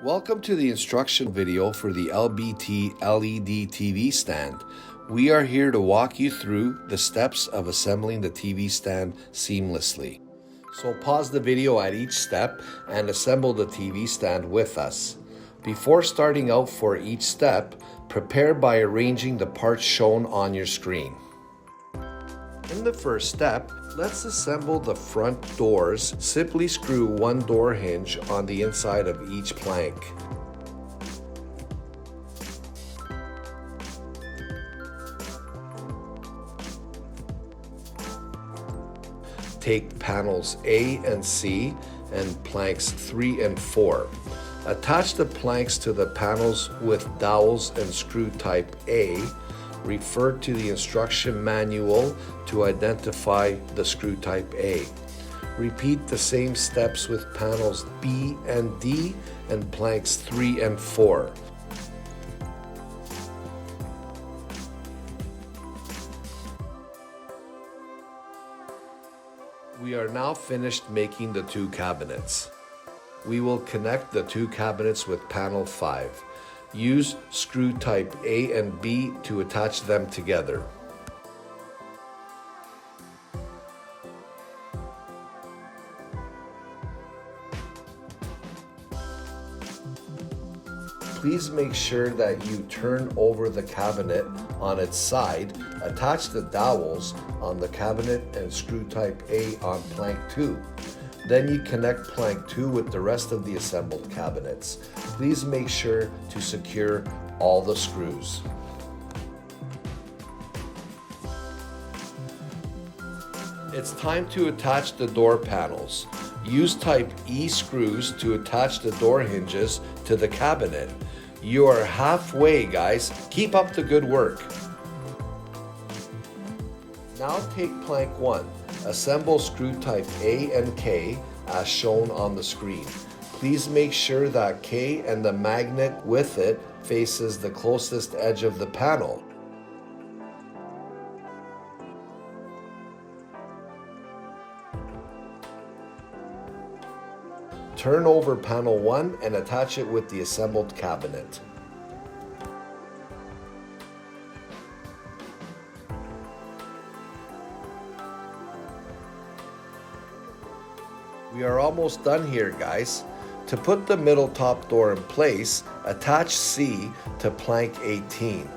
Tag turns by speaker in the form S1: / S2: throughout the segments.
S1: Welcome to the instruction video for the LBT LED TV stand. We are here to walk you through the steps of assembling the TV stand seamlessly. So pause the video at each step and assemble the TV stand with us. Before starting out for each step, prepare by arranging the parts shown on your screen. In the first step, let's assemble the front doors. Simply screw one door hinge on the inside of each plank. Take panels A and C and planks 3 and 4. Attach the planks to the panels with dowels and screw type A. Refer to the instruction manual to identify the screw type A. Repeat the same steps with panels B and D and planks 3 and 4. We are now finished making the two cabinets. We will connect the two cabinets with panel 5. Use screw type A and B to attach them together. Please make sure that you turn over the cabinet on its side, attach the dowels on the cabinet and screw type A on plank 2. Then you connect plank 2 with the rest of the assembled cabinets. Please make sure to secure all the screws. It's time to attach the door panels. Use type E screws to attach the door hinges to the cabinet. You are halfway, guys. Keep up the good work. Now take plank 1. Assemble screw type A and K as shown on the screen. Please make sure that K and the magnet with it faces the closest edge of the panel. Turn over panel 1 and attach it with the assembled cabinet. We are almost done here, guys. To put the middle top door in place, attach C to plank 18.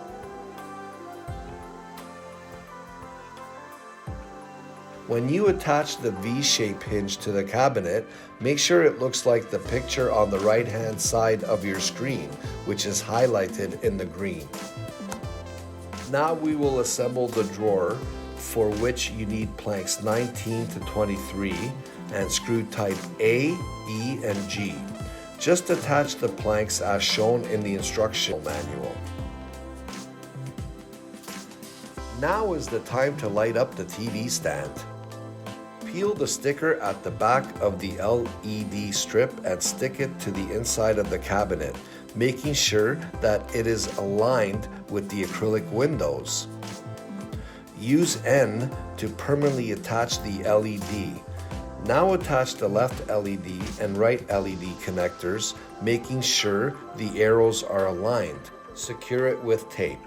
S1: When you attach the V-shape hinge to the cabinet, make sure it looks like the picture on the right-hand side of your screen, which is highlighted in the green. Now we will assemble the drawer, for which you need planks 19 to 23 and screw type A, E, and G. Just attach the planks as shown in the instruction manual. Now is the time to light up the TV stand. Peel the sticker at the back of the LED strip and stick it to the inside of the cabinet, making sure that it is aligned with the acrylic windows. Use N to permanently attach the LED. Now attach the left LED and right LED connectors, making sure the arrows are aligned. Secure it with tape.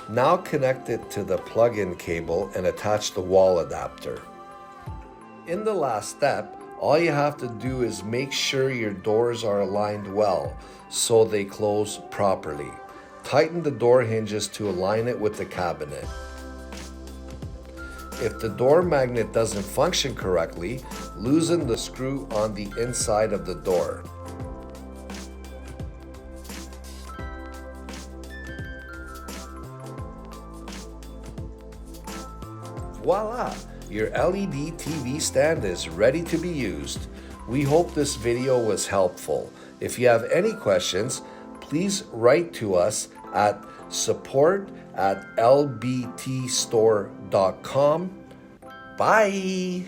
S1: Now connect it to the plug-in cable and attach the wall adapter. In the last step, all you have to do is make sure your doors are aligned well so they close properly. Tighten the door hinges to align it with the cabinet. If the door magnet doesn't function correctly, loosen the screw on the inside of the door. Voila! Your LED TV stand is ready to be used. We hope this video was helpful. If you have any questions, please write to us at support@lbtstore.com. Bye!